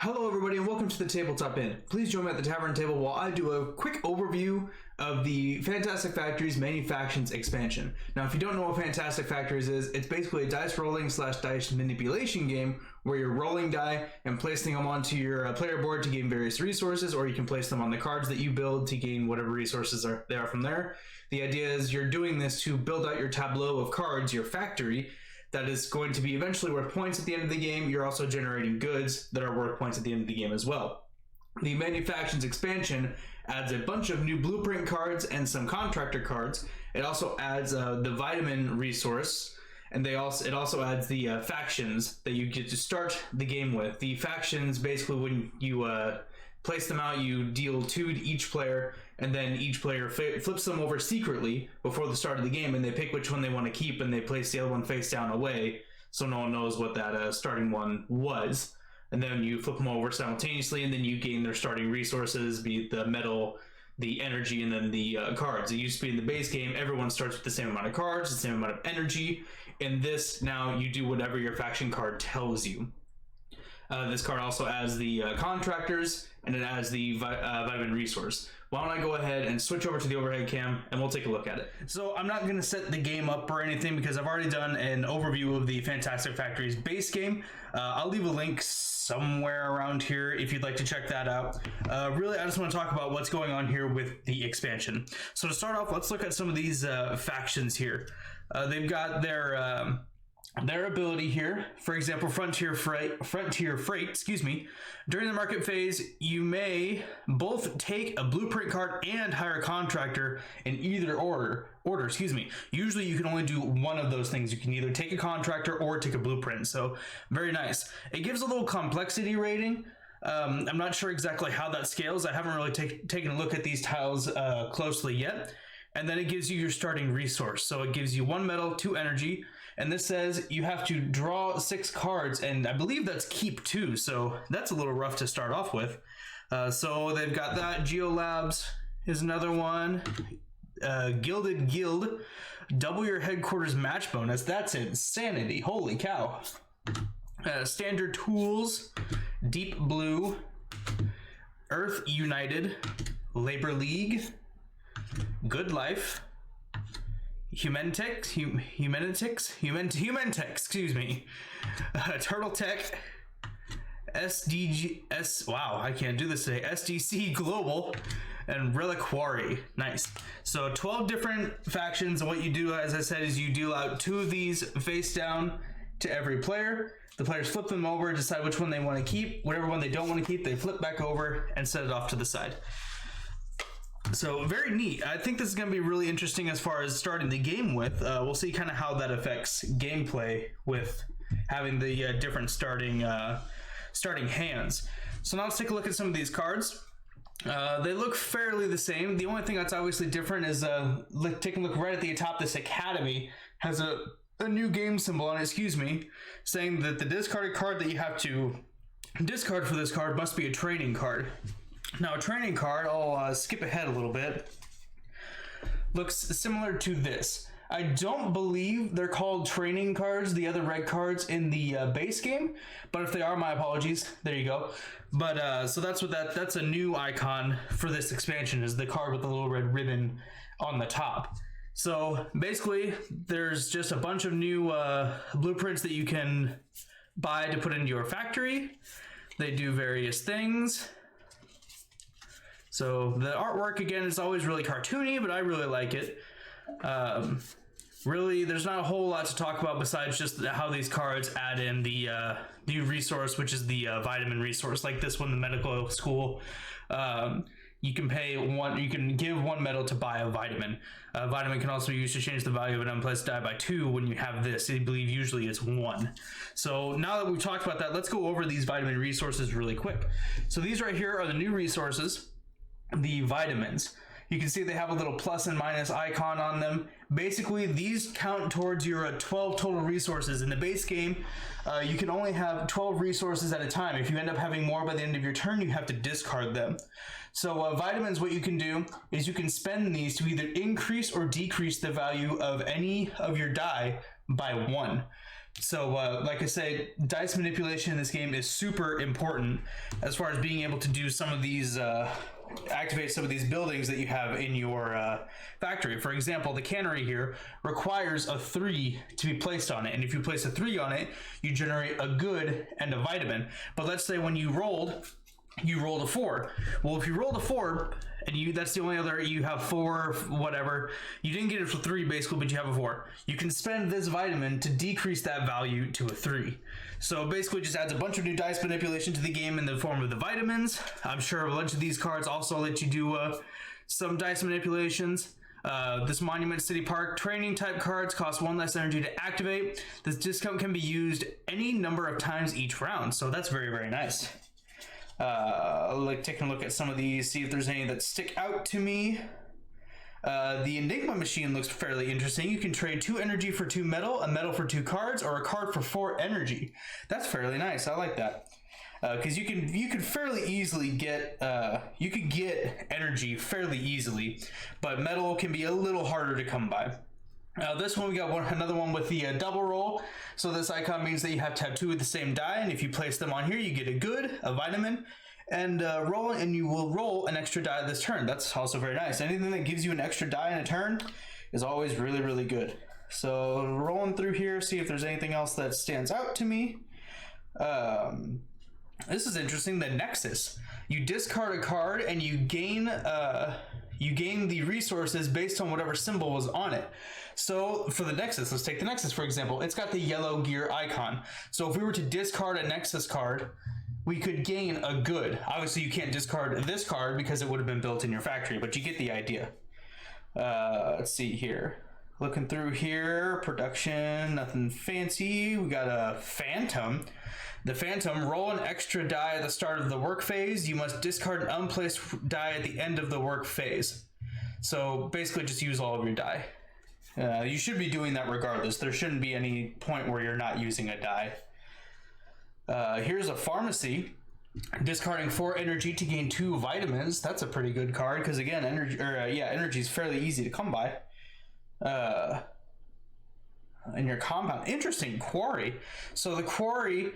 Hello everybody and welcome to the Tabletop Inn. Please join me at the tavern table while I do a quick overview of the Fantastic Factories Manufactions expansion. Now if you don't know what Fantastic Factories is, it's basically a dice rolling / dice manipulation game where you're rolling die and placing them onto your player board to gain various resources, or you can place them on the cards that you build to gain whatever resources there are from there. The idea is you're doing this to build out your tableau of cards, your factory, that is going to be eventually worth points at the end of the game. You're also generating goods that are worth points at the end of the game as well. The Manufactions expansion adds a bunch of new blueprint cards and some contractor cards. It also adds the vitamin resource, and it also adds the factions that you get to start the game with. The factions, basically when you place them out, you deal 2 to each player, and then each player flips them over secretly before the start of the game, and they pick which one they want to keep, and they place the other one face down away so no one knows what that starting one was. And then you flip them over simultaneously, and then you gain their starting resources, be it the metal, the energy, and then the cards. It used to be in the base game, everyone starts with the same amount of cards, the same amount of energy. In this, now you do whatever your faction card tells you. This card also adds the contractors, and it adds the vitamin resource. Why don't I go ahead and switch over to the overhead cam and we'll take a look at it. So I'm not going to set the game up or anything because I've already done an overview of the Fantastic Factories base game. I'll leave a link somewhere around here if you'd like to check that out. Really, I just want to talk about what's going on here with the expansion. So to start off, let's look at some of these factions here. They've got their ability here. For example, Frontier Freight, excuse me. During the market phase, you may both take a blueprint card and hire a contractor in either order, excuse me. Usually you can only do one of those things. You can either take a contractor or take a blueprint. So very nice. It gives a little complexity rating. I'm not sure exactly how that scales. I haven't really taken a look at these tiles closely yet. And then it gives you your starting resource. So it gives you 1 metal, 2 energy, and this says you have to draw 6 cards, and I believe that's keep 2, so that's a little rough to start off with. So they've got that. Geolabs is another one. Gilded Guild, double your headquarters match bonus. That's insanity. Holy cow. Standard Tools, Deep Blue, Earth United, Labor League, Good Life, Humantex, excuse me, Turtle Tech, wow, I can't do this today, SDC Global, and Quarry. Nice. So 12 different factions, and what you do, as I said, is you deal out 2 of these face down to every player. The players flip them over, decide which one they want to keep. Whatever one they don't want to keep, they flip back over and set it off to the side. So very neat. I think this is going to be really interesting as far as starting the game with. We'll see kind of how that affects gameplay with having the different starting hands. So now let's take a look at some of these cards. They look fairly the same. The only thing that's obviously different is taking a look right at the top. This Academy has a new game symbol on it, excuse me, saying that the discarded card that you have to discard for this card must be a training card. Now a training card, I'll skip ahead a little bit, looks similar to this. I don't believe they're called training cards, the other red cards in the base game, but if they are, my apologies. There you go. But so that's a new icon for this expansion, is the card with the little red ribbon on the top. So basically there's just a bunch of new blueprints that you can buy to put into your factory. They do various things. So the artwork, again, is always really cartoony, but I really like it. Really, there's not a whole lot to talk about besides just how these cards add in the new resource, which is the vitamin resource. Like this one, the medical school, you can give 1 metal to buy a vitamin. Vitamin can also be used to change the value of an unplaced die by 2 when you have this. I believe usually it's 1. So now that we've talked about that, let's go over these vitamin resources really quick. So these right here are the new resources. The vitamins. You can see they have a little plus and minus icon on them. Basically, these count towards your 12 total resources. In the base game, you can only have 12 resources at a time. If you end up having more by the end of your turn, you have to discard them. So vitamins, what you can do is you can spend these to either increase or decrease the value of any of your die by 1. So, like I say, dice manipulation in this game is super important as far as being able to do some of these, activate some of these buildings that you have in your factory. For example, the cannery here requires a 3 to be placed on it. And if you place a 3 on it, you generate a good and a vitamin. But let's say when you rolled a 4. Well, if you rolled a 4 and that's the only other, you have 4, whatever, you didn't get it for 3 basically, but you have a 4. You can spend this vitamin to decrease that value to a 3. So basically just adds a bunch of new dice manipulation to the game in the form of the vitamins. I'm sure a bunch of these cards also let you do some dice manipulations. This Monument City Park training type cards cost 1 less energy to activate. This discount can be used any number of times each round, so that's very, very nice. Like taking a look at some of these, see if there's any that stick out to me. The Enigma Machine looks fairly interesting. You can trade 2 energy for 2 metal, a metal for 2 cards, or a card for 4 energy. That's fairly nice. I like that. Because you could fairly easily get you could get energy fairly easily, but metal can be a little harder to come by. This one we got another one with the double roll. So this icon means that you have to have 2 of the same die, and if you place them on here, you get a good, a vitamin, and you will roll an extra die this turn. That's also very nice. Anything that gives you an extra die in a turn is always really, really good. So rolling through here, see if there's anything else that stands out to me. This is interesting. The Nexus. You discard a card and you gain the resources based on whatever symbol was on it. So for the Nexus, let's take the Nexus for example. It's got the yellow gear icon. So if we were to discard a Nexus card, we could gain a good. Obviously you can't discard this card because it would have been built in your factory, but you get the idea. Let's see here. Looking through here, production, nothing fancy. We got a Phantom. The Phantom, roll an extra die at the start of the work phase. You must discard an unplaced die at the end of the work phase. So basically just use all of your die. You should be doing that regardless. There shouldn't be any point where you're not using a die. Here's a Pharmacy. Discarding 4 energy to gain 2 vitamins. That's a pretty good card because again, energy is fairly easy to come by. In your compound. Interesting. Quarry. So the Quarry,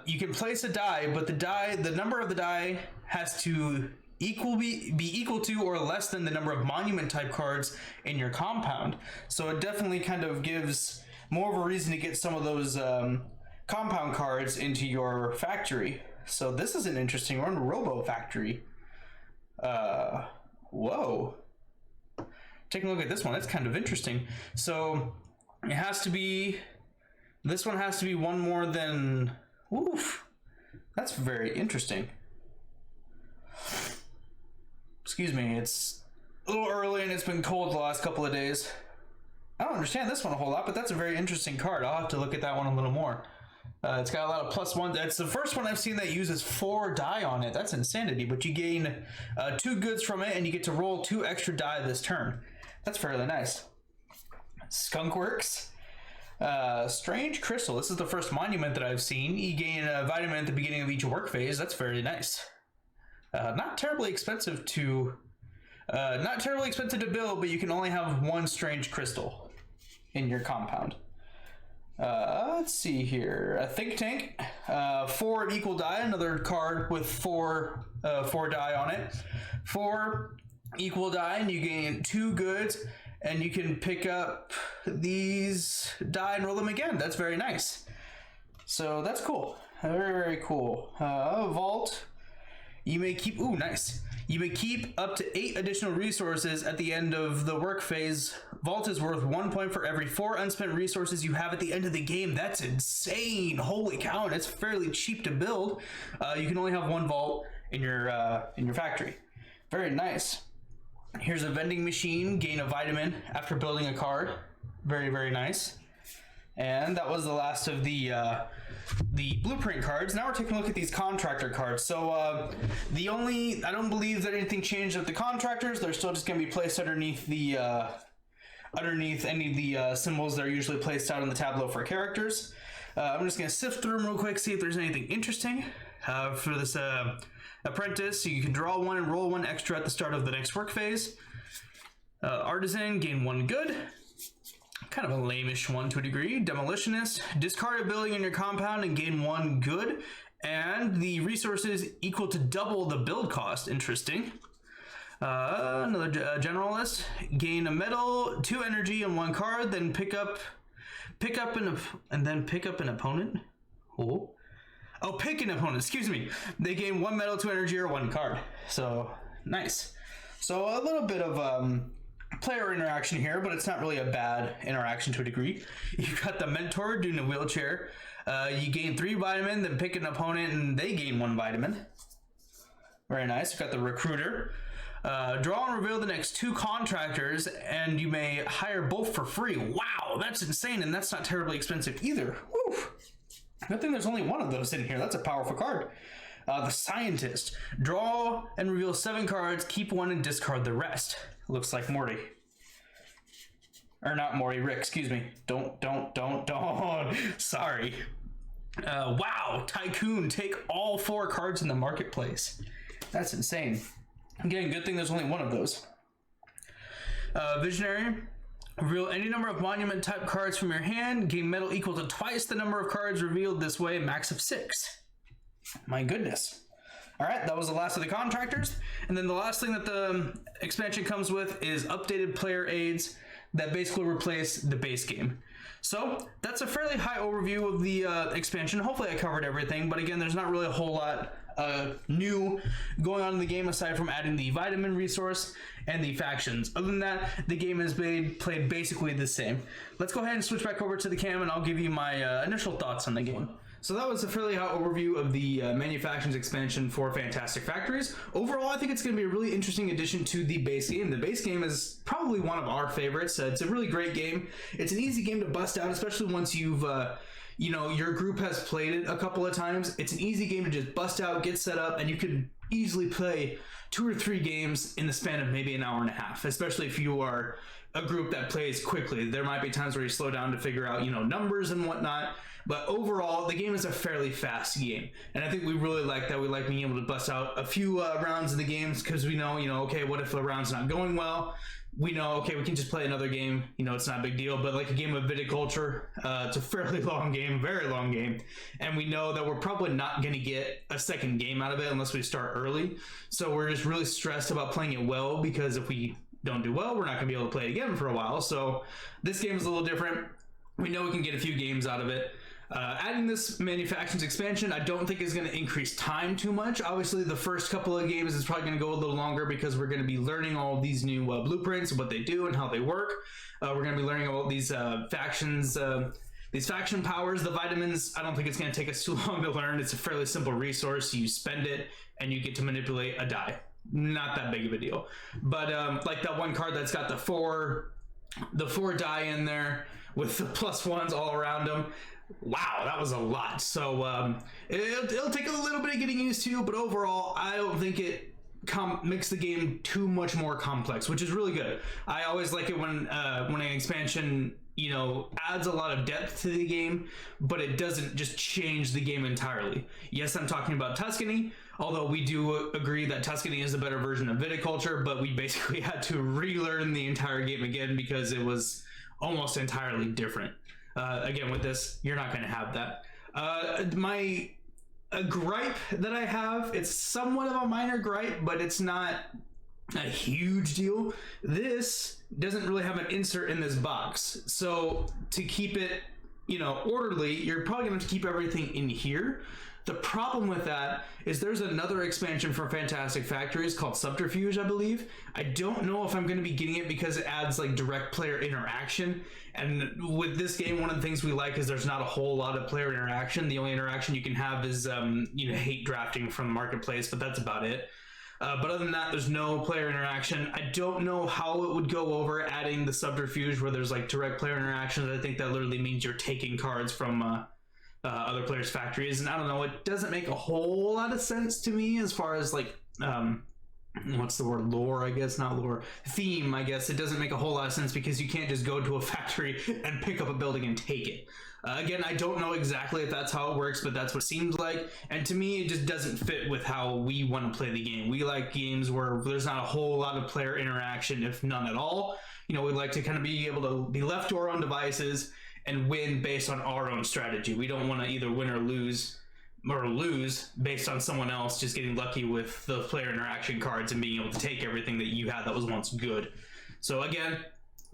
you can place a die, but the number of the die has to be equal to or less than the number of monument type cards in your compound. So it definitely kind of gives more of a reason to get some of those compound cards into your factory. So this is an interesting one. Robo Factory. Whoa. Taking a look at this one, that's kind of interesting. So it has to be, this one has to be one more than, oof, that's very interesting. Excuse me, it's a little early and it's been cold the last couple of days. I don't understand this one a whole lot, but that's a very interesting card. I'll have to look at that one a little more. It's got a lot of +1. That's the first one I've seen that uses 4 die on it. That's insanity, but you gain 2 goods from it and you get to roll 2 extra die this turn. That's fairly nice. Skunkworks. Strange Crystal. This is the first monument that I've seen. You gain a vitamin at the beginning of each work phase. That's very nice. Not terribly expensive to build, but you can only have 1 Strange Crystal in your compound. Let's see here. A Think Tank. 4 equal die. Another card with 4 die on it. 4 equal die, and you gain 2 goods, and you can pick up these die and roll them again. That's very nice. So that's cool. Very, very cool. Vault. You may keep, ooh, nice. You may keep up to 8 additional resources at the end of the work phase. Vault is worth 1 point for every 4 unspent resources you have at the end of the game. That's insane. Holy cow, it's fairly cheap to build. You can only have 1 vault in your factory. Very nice. Here's a vending machine. Gain a vitamin after building a card. Very, very nice. And that was the last of the blueprint cards. Now we're taking a look at these contractor cards. So I don't believe that anything changed with the contractors. They're still just going to be placed underneath the underneath any of the symbols that are usually placed out on the tableau for characters. I'm just going to sift through them real quick, see if there's anything interesting. For this apprentice, you can draw 1 and roll 1 extra at the start of the next work phase. Artisan, gain 1 good. kind of a lamish one to a degree. Demolitionist, discard a building in your compound and gain 1 good, and the resources equal to double the build cost. Interesting. Another generalist, gain a metal, 2 energy, and 1 card. Then pick up an opponent. Pick an opponent. Excuse me. They gain 1 metal, 2 energy, or 1 card. So nice. So a little bit of player interaction here, but it's not really a bad interaction to a degree. You've got the mentor doing a wheelchair. You gain 3 vitamin, then pick an opponent, and they gain 1 vitamin. Very nice. You've got the recruiter. Draw and reveal the next 2 contractors, and you may hire both for free. Wow, that's insane, and that's not terribly expensive either. Woo! Good thing there's only 1 of those in here. That's a powerful card. The scientist. Draw and reveal 7 cards, keep 1 and discard the rest. Looks like Morty. Or not Morty, Rick, excuse me. Don't. Sorry. Wow, Tycoon. Take all 4 cards in the marketplace. That's insane. Again, good thing there's only 1 of those. Visionary. Reveal any number of monument type cards from your hand. Gain metal equal to twice the number of cards revealed this way, max of 6. My goodness. All right, that was the last of the contractors. And then the last thing that the expansion comes with is updated player aids that basically replace the base game. So that's a fairly high overview of the expansion. Hopefully I covered everything, but again, there's not really a whole lot new going on in the game aside from adding the vitamin resource and the factions. Other than that, the game has been played basically the same. Let's go ahead and switch back over to the cam and I'll give you my initial thoughts on the game. So that was a fairly hot overview of the Manufactions expansion for Fantastic Factories. Overall, I think it's going to be a really interesting addition to the base game. The base game is probably one of our favorites. It's a really great game. It's an easy game to bust out, especially once you've, your group has played it a couple of times. It's an easy game to just bust out, get set up, and you can easily play 2 or 3 games in the span of maybe an hour and a half, especially if you are a group that plays quickly. There might be times where you slow down to figure out, numbers and whatnot. But overall, the game is a fairly fast game. And I think we really like that. We like being able to bust out a few rounds of the games because we know, okay, what if a round's not going well? We know, okay, we can just play another game. It's not a big deal. But like a game of viticulture, it's a fairly long game, very long game. And we know that we're probably not going to get a second game out of it unless we start early. So we're just really stressed about playing it well because if we don't do well, we're not going to be able to play it again for a while. So this game is a little different. We know we can get a few games out of it. Adding this Manufactions expansion, I don't think is going to increase time too much. Obviously, the first couple of games is probably going to go a little longer because we're going to be learning all of these new blueprints, what they do and how they work. We're going to be learning about these factions, these faction powers, the vitamins. I don't think it's going to take us too long to learn. It's a fairly simple resource. You spend it and you get to manipulate a die. Not that big of a deal. But like that one card that's got the four die in there with the +1s all around them. Wow, that was a lot. So it'll take a little bit of getting used to, but overall, I don't think it makes the game too much more complex, which is really good. I always like it when an expansion, adds a lot of depth to the game, but it doesn't just change the game entirely. Yes, I'm talking about Tuscany, although we do agree that Tuscany is a better version of viticulture, but we basically had to relearn the entire game again because it was almost entirely different. Again, with this, you're not going to have that. A gripe that I have, it's somewhat of a minor gripe, but it's not a huge deal. This doesn't really have an insert in this box. So to keep it, orderly, you're probably going to have to keep everything in here. The problem with that is there's another expansion for Fantastic Factories called Subterfuge, I believe. I don't know if I'm going to be getting it because it adds like direct player interaction. And with this game, one of the things we like is there's not a whole lot of player interaction. The only interaction you can have is, hate drafting from the marketplace, but that's about it. But other than that, there's no player interaction. I don't know how it would go over adding the Subterfuge where there's like direct player interactions. I think that literally means you're taking cards from other players' factories, and I don't know, it doesn't make a whole lot of sense to me as far as like what's the word, lore, I guess, not lore, theme, I guess. It doesn't make a whole lot of sense because you can't just go to a factory and pick up a building and take it. Again, I don't know exactly if that's how it works, but that's what it seems like. And to me, it just doesn't fit with how we want to play the game. We like games where there's not a whole lot of player interaction, if none at all. You know, we like to kind of be able to be left to our own devices and win based on our own strategy. We don't want to either win or lose based on someone else just getting lucky with the player interaction cards and being able to take everything that you had that was once good. So again,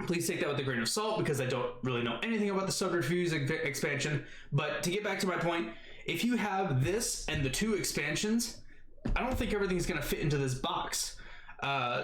please take that with a grain of salt because I don't really know anything about the Subterfuge expansion. But to get back to my point, if you have this and the 2 expansions, I don't think everything's going to fit into this box.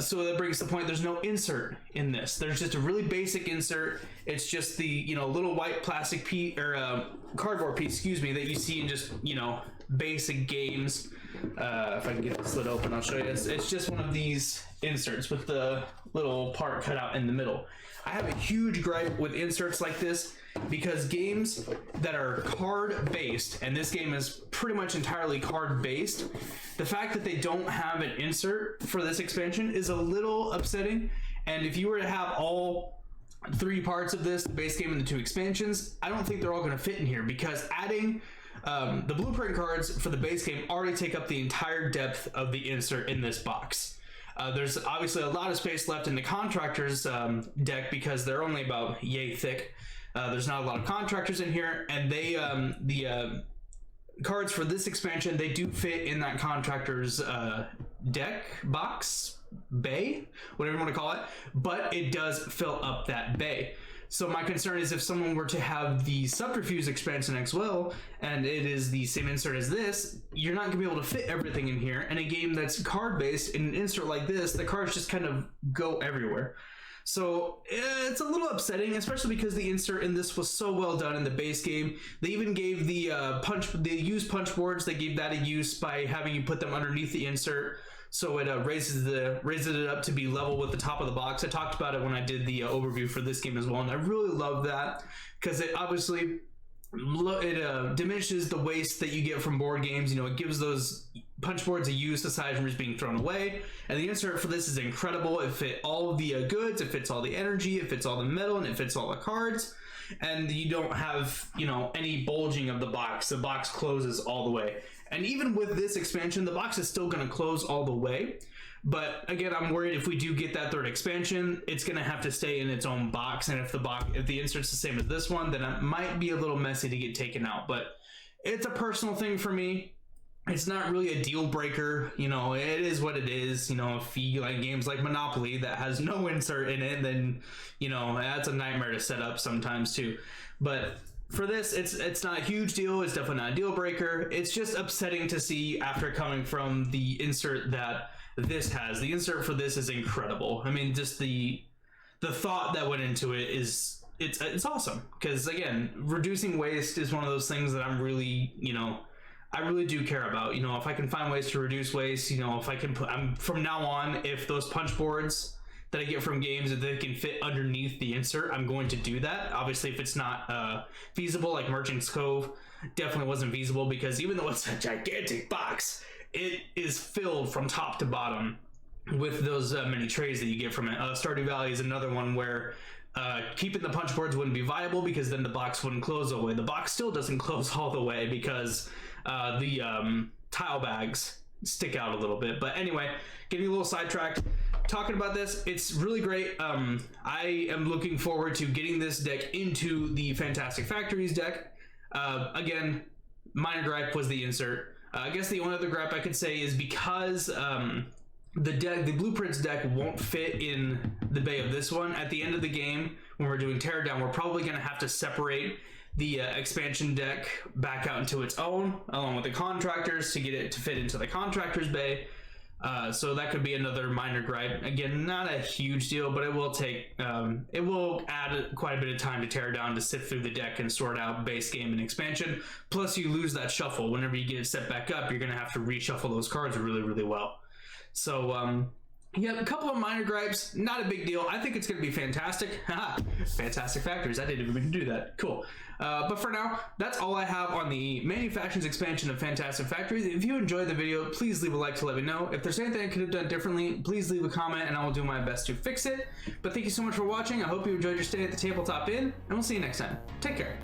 So that brings the point, there's no insert in this. There's just a really basic insert. It's just the, you know, little white plastic piece or cardboard piece, excuse me, that you see in just, you know, basic games. If I can get this lid open, I'll show you. It's just one of these inserts with the little part cut out in the middle. I have a huge gripe with inserts like this because games that are card based, and this game is pretty much entirely card based, the fact that they don't have an insert for this expansion is a little upsetting. And if you were to have all 3 parts of this, the base game and the 2 expansions, I don't think they're all going to fit in here because adding the blueprint cards for the base game already take up the entire depth of the insert in this box. There's obviously a lot of space left in the contractors deck because they're only about yay thick. There's not a lot of contractors in here, and they the cards for this expansion, they do fit in that contractor's deck box bay, whatever you want to call it, but it does fill up that bay. So my concern is if someone were to have the Subterfuge expansion as well, and it is the same insert as this, you're not going to be able to fit everything in here. And a game that's card-based, in an insert like this, the cards just kind of go everywhere. So it's a little upsetting, especially because the insert in this was so well done in the base game. They even gave the used punch boards, they gave that a use by having you put them underneath the insert. So it raises it up to be level with the top of the box. I talked about it when I did the overview for this game as well, and I really love that because it obviously diminishes the waste that you get from board games. You know, it gives those punch boards a use aside from just being thrown away. And the insert for this is incredible. It fits all of the goods, it fits all the energy, it fits all the metal, and it fits all the cards. And you don't have, you know, any bulging of the box. The box closes all the way. And even with this expansion, the box is still going to close all the way. But again, I'm worried if we do get that 3rd expansion, it's going to have to stay in its own box. And if the insert's the same as this one, then it might be a little messy to get taken out. But it's a personal thing for me. It's not really a deal breaker. You know, it is what it is. You know, if you like games like Monopoly that has no insert in it, then, you know, that's a nightmare to set up sometimes too. But for this, it's not a huge deal. It's definitely not a deal breaker. It's just upsetting to see after coming from the insert that this has. The insert for this is incredible. I mean, just the thought that went into it is it's awesome. Because again, reducing waste is one of those things that I'm really, you know, I really do care about. You know, if I can find ways to reduce waste, you know, if I can from now on, if those punch boards that I get from games, if they can fit underneath the insert, I'm going to do that. Obviously, if it's not feasible, like Merchant's Cove definitely wasn't feasible because even though it's a gigantic box, it is filled from top to bottom with those many trays that you get from it. Stardew Valley is another one where keeping the punch boards wouldn't be viable because then the box wouldn't close all the way. The box still doesn't close all the way because the tile bags stick out a little bit. But anyway, getting a little sidetracked. Talking about this, it's really great. I am looking forward to getting this deck into the Fantastic Factories deck. Again, minor gripe was the insert. I guess the only other gripe I could say is because the Blueprints deck won't fit in the bay of this one. At the end of the game, when we're doing Teardown, we're probably going to have to separate the expansion deck back out into its own, along with the contractors, to get it to fit into the contractors bay. So that could be another minor gripe. Again, not a huge deal, but it will take, it will add quite a bit of time to tear down, to sift through the deck and sort out base game and expansion. Plus you lose that shuffle. Whenever you get it set back up, you're going to have to reshuffle those cards really, really well. So, Yeah, a couple of minor gripes, not a big deal. I think it's going to be fantastic. Haha, Fantastic Factories. I didn't even do that. Cool. But for now, that's all I have on the Manufactions expansion of Fantastic Factories. If you enjoyed the video, please leave a like to let me know. If there's anything I could have done differently, please leave a comment and I will do my best to fix it. But thank you so much for watching. I hope you enjoyed your stay at the Tabletop Inn, and we'll see you next time. Take care.